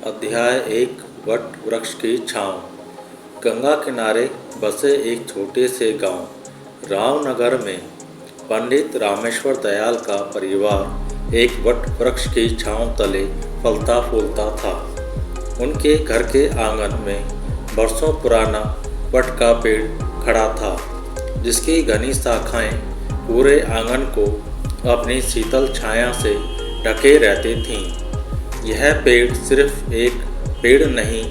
अध्याय एक वट वृक्ष की छाँव। गंगा किनारे बसे एक छोटे से गांव रामनगर में पंडित रामेश्वर दयाल का परिवार एक वट वृक्ष की छाँव तले फलता फूलता था। उनके घर के आंगन में बरसों पुराना वट का पेड़ खड़ा था, जिसकी घनी शाखाएं पूरे आंगन को अपनी शीतल छाया से ढके रहती थीं। यह पेड़ सिर्फ एक पेड़ नहीं,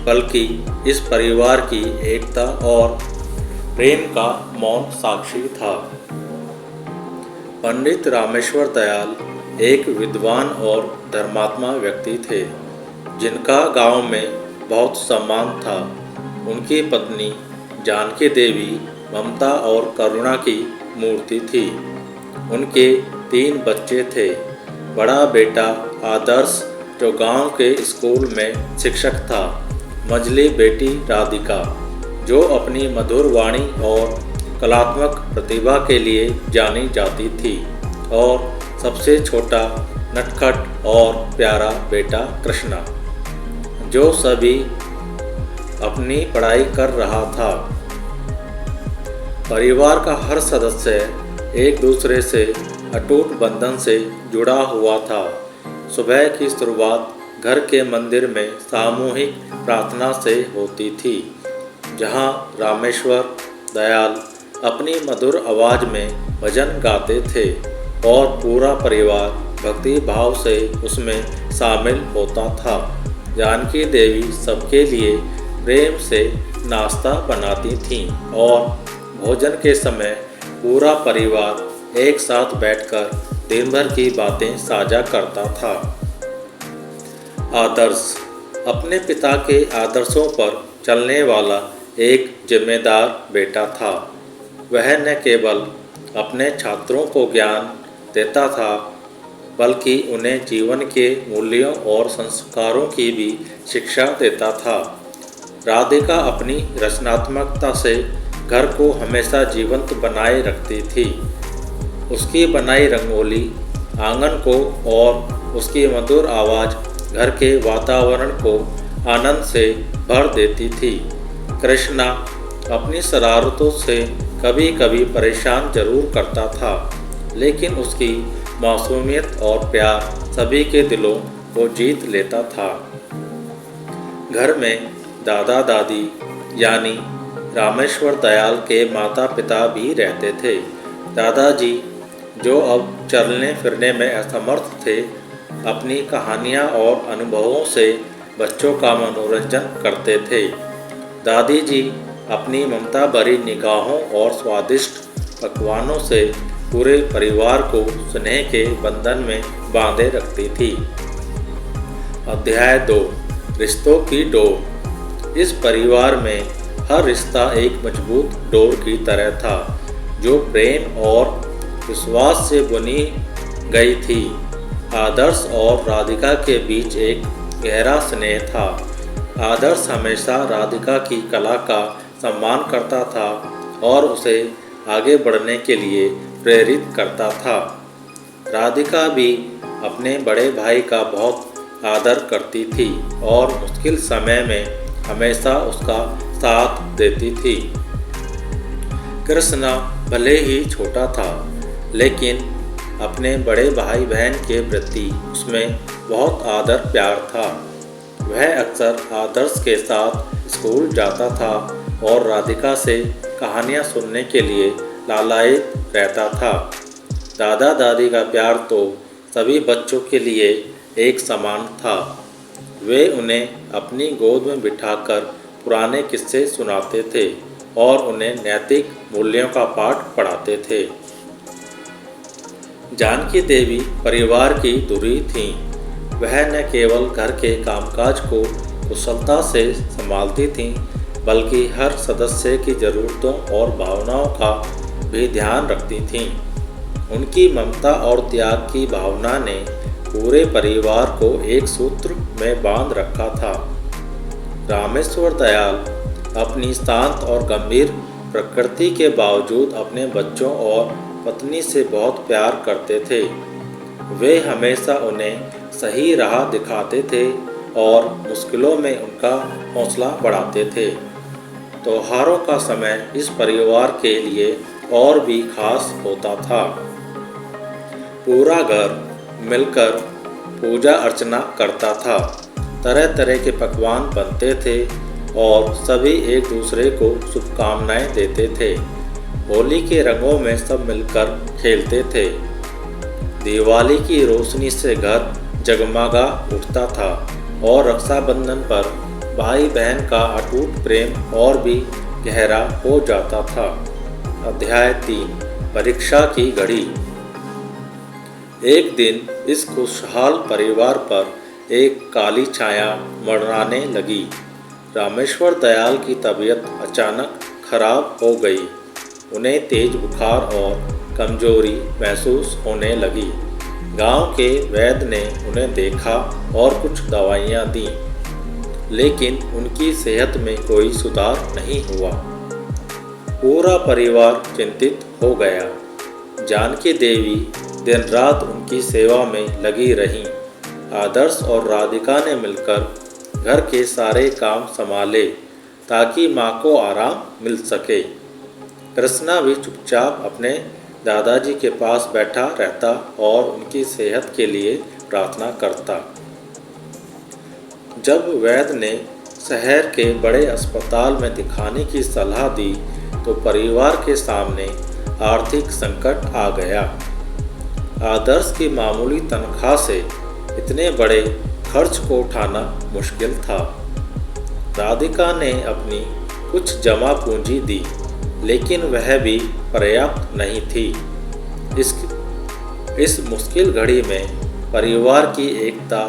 बल्कि इस परिवार की एकता और प्रेम का मौन साक्षी था। पंडित रामेश्वर दयाल एक विद्वान और धर्मात्मा व्यक्ति थे, जिनका गांव में बहुत सम्मान था। उनकी पत्नी जानकी देवी ममता और करुणा की मूर्ति थी। उनके 3 बच्चे थे। बड़ा बेटा आदर्श, जो गांव के स्कूल में शिक्षक था। मझली बेटी राधिका, जो अपनी मधुर वाणी और कलात्मक प्रतिभा के लिए जानी जाती थी। और सबसे छोटा नटखट और प्यारा बेटा कृष्णा, जो सभी अपनी पढ़ाई कर रहा था। परिवार का हर सदस्य एक दूसरे से अटूट बंधन से जुड़ा हुआ था। सुबह की शुरुआत घर के मंदिर में सामूहिक प्रार्थना से होती थी, जहां रामेश्वर दयाल अपनी मधुर आवाज में भजन गाते थे और पूरा परिवार भक्ति भाव से उसमें शामिल होता था। जानकी देवी सबके लिए प्रेम से नाश्ता बनाती थीं और भोजन के समय पूरा परिवार एक साथ बैठकर दिन भर की बातें साझा करता था। आदर्श अपने पिता के आदर्शों पर चलने वाला एक जिम्मेदार बेटा था। वह न केवल अपने छात्रों को ज्ञान देता था, बल्कि उन्हें जीवन के मूल्यों और संस्कारों की भी शिक्षा देता था। राधिका अपनी रचनात्मकता से घर को हमेशा जीवंत बनाए रखती थी। उसकी बनाई रंगोली आंगन को और उसकी मधुर आवाज़ घर के वातावरण को आनंद से भर देती थी। कृष्णा अपनी शरारतों से कभी कभी परेशान जरूर करता था, लेकिन उसकी मासूमियत और प्यार सभी के दिलों को जीत लेता था। घर में दादा दादी यानी रामेश्वर दयाल के माता पिता भी रहते थे। दादाजी, जो अब चलने फिरने में असमर्थ थे, अपनी कहानियाँ और अनुभवों से बच्चों का मनोरंजन करते थे। दादी जी अपनी ममता भरी निगाहों और स्वादिष्ट पकवानों से पूरे परिवार को स्नेह के बंधन में बांधे रखती थी। अध्याय 2 रिश्तों की डोर। इस परिवार में हर रिश्ता एक मजबूत डोर की तरह था, जो प्रेम और विश्वास से बुनी गई थी। आदर्श और राधिका के बीच एक गहरा स्नेह था। आदर्श हमेशा राधिका की कला का सम्मान करता था और उसे आगे बढ़ने के लिए प्रेरित करता था। राधिका भी अपने बड़े भाई का बहुत आदर करती थी और मुश्किल समय में हमेशा उसका साथ देती थी। कृष्णा भले ही छोटा था, लेकिन अपने बड़े भाई बहन के प्रति उसमें बहुत आदर प्यार था। वह अक्सर आदर्श के साथ स्कूल जाता था और राधिका से कहानियाँ सुनने के लिए लालायित रहता था। दादा दादी का प्यार तो सभी बच्चों के लिए एक समान था। वे उन्हें अपनी गोद में बिठाकर पुराने किस्से सुनाते थे और उन्हें नैतिक मूल्यों का पाठ पढ़ाते थे। जानकी देवी परिवार की धुरी थीं। वह न केवल घर के कामकाज को कुशलता से संभालती थीं, बल्कि हर सदस्य की ज़रूरतों और भावनाओं का भी ध्यान रखती थीं। उनकी ममता और त्याग की भावना ने पूरे परिवार को एक सूत्र में बांध रखा था। रामेश्वर दयाल अपनी शांत और गंभीर प्रकृति के बावजूद अपने बच्चों और पत्नी से बहुत प्यार करते थे। वे हमेशा उन्हें सही राह दिखाते थे और मुश्किलों में उनका हौसला बढ़ाते थे। त्योहारों का समय इस परिवार के लिए और भी खास होता था। पूरा घर मिलकर पूजा अर्चना करता था, तरह तरह के पकवान बनते थे और सभी एक दूसरे को शुभकामनाएं देते थे। होली के रंगों में सब मिलकर खेलते थे। दिवाली की रोशनी से घर जगमगा उठता था और रक्षाबंधन पर भाई बहन का अटूट प्रेम और भी गहरा हो जाता था। अध्याय 3 परीक्षा की घड़ी। एक दिन इस खुशहाल परिवार पर एक काली छाया मंडराने लगी। रामेश्वर दयाल की तबीयत अचानक खराब हो गई। उन्हें तेज बुखार और कमजोरी महसूस होने लगी। गांव के वैद्य ने उन्हें देखा और कुछ दवाइयां दी, लेकिन उनकी सेहत में कोई सुधार नहीं हुआ। पूरा परिवार चिंतित हो गया। जानकी देवी दिन रात उनकी सेवा में लगी रहीं। आदर्श और राधिका ने मिलकर घर के सारे काम संभाले ताकि माँ को आराम मिल सके। कृष्णा भी चुपचाप अपने दादाजी के पास बैठा रहता और उनकी सेहत के लिए प्रार्थना करता। जब वैद्य ने शहर के बड़े अस्पताल में दिखाने की सलाह दी तो परिवार के सामने आर्थिक संकट आ गया। आदर्श की मामूली तनख्वाह से इतने बड़े खर्च को उठाना मुश्किल था। राधिका ने अपनी कुछ जमा पूंजी दी, लेकिन वह भी पर्याप्त नहीं थी। इस मुश्किल घड़ी में परिवार की एकता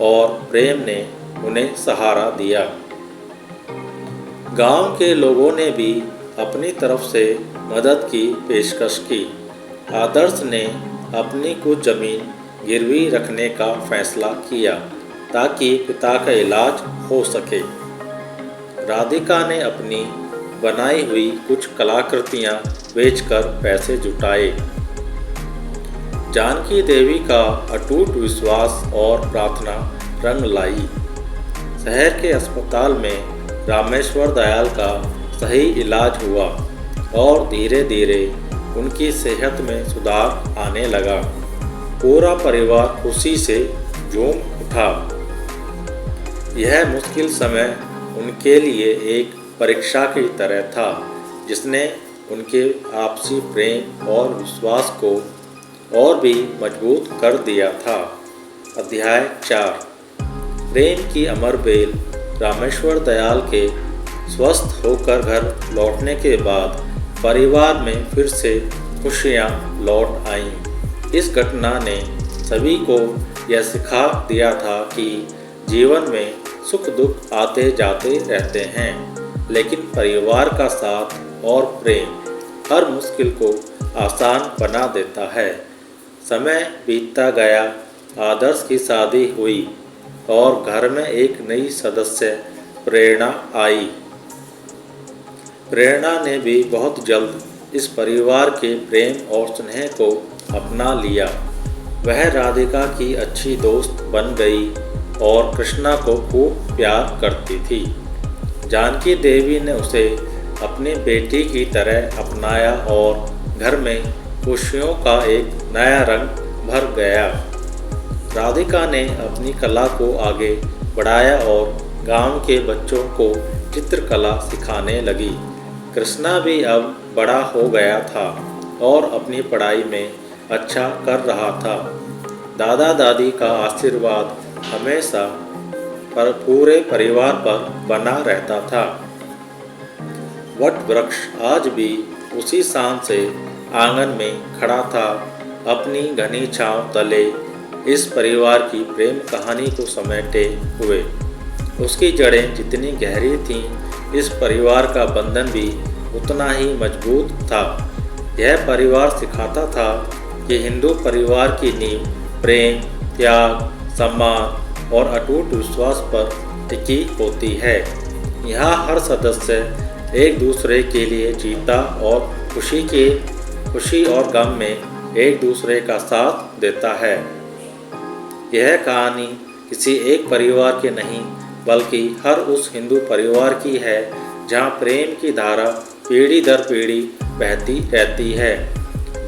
और प्रेम ने उन्हें सहारा दिया। गांव के लोगों ने भी अपनी तरफ से मदद की पेशकश की। आदर्श ने अपनी कुछ जमीन गिरवी रखने का फैसला किया ताकि पिता का इलाज हो सके। राधिका ने अपनी बनाई हुई कुछ कलाकृतियां बेचकर पैसे जुटाए। जानकी देवी का अटूट विश्वास और प्रार्थना रंग लाई। शहर के अस्पताल में रामेश्वर दयाल का सही इलाज हुआ और धीरे धीरे उनकी सेहत में सुधार आने लगा। पूरा परिवार खुशी से झूम उठा। यह मुश्किल समय उनके लिए एक परीक्षा की तरह था, जिसने उनके आपसी प्रेम और विश्वास को और भी मजबूत कर दिया था। अध्याय 4 प्रेम की अमर बेल। रामेश्वर दयाल के स्वस्थ होकर घर लौटने के बाद परिवार में फिर से खुशियाँ लौट आईं। इस घटना ने सभी को यह सिखा दिया था कि जीवन में सुख दुख आते जाते रहते हैं, लेकिन परिवार का साथ और प्रेम हर मुश्किल को आसान बना देता है। समय बीतता गया। आदर्श की शादी हुई और घर में एक नई सदस्य प्रेरणा आई। प्रेरणा ने भी बहुत जल्द इस परिवार के प्रेम और स्नेह को अपना लिया। वह राधिका की अच्छी दोस्त बन गई और कृष्णा को खूब प्यार करती थी। जानकी देवी ने उसे अपनी बेटी की तरह अपनाया और घर में खुशियों का एक नया रंग भर गया। राधिका ने अपनी कला को आगे बढ़ाया और गांव के बच्चों को चित्रकला सिखाने लगी। कृष्णा भी अब बड़ा हो गया था और अपनी पढ़ाई में अच्छा कर रहा था। दादा दादी का आशीर्वाद हमेशा पर पूरे परिवार पर बना रहता था। वट वृक्ष आज भी उसी शान से आंगन में खड़ा था, अपनी घनी छांव तले इस परिवार की प्रेम कहानी को समेटे हुए। उसकी जड़ें जितनी गहरी थीं, इस परिवार का बंधन भी उतना ही मजबूत था। यह परिवार सिखाता था कि हिंदू परिवार की नींव प्रेम, त्याग, सम्मान और अटूट विश्वास पर टिकी होती है। यहाँ हर सदस्य एक दूसरे के लिए जीता और खुशी और गम में एक दूसरे का साथ देता है। यह कहानी किसी एक परिवार की नहीं बल्कि हर उस हिंदू परिवार की है जहाँ प्रेम की धारा पीढ़ी दर पीढ़ी बहती रहती है,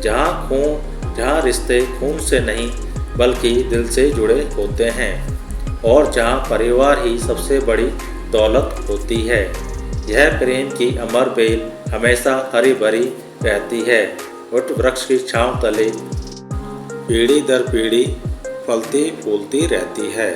जहाँ रिश्ते खून से नहीं बल्कि दिल से जुड़े होते हैं और जहाँ परिवार ही सबसे बड़ी दौलत होती है। यह प्रेम की अमर बेल हमेशा हरी भरी रहती है, वट वृक्ष की छांव तले पीढ़ी दर पीढ़ी फलती फूलती रहती है।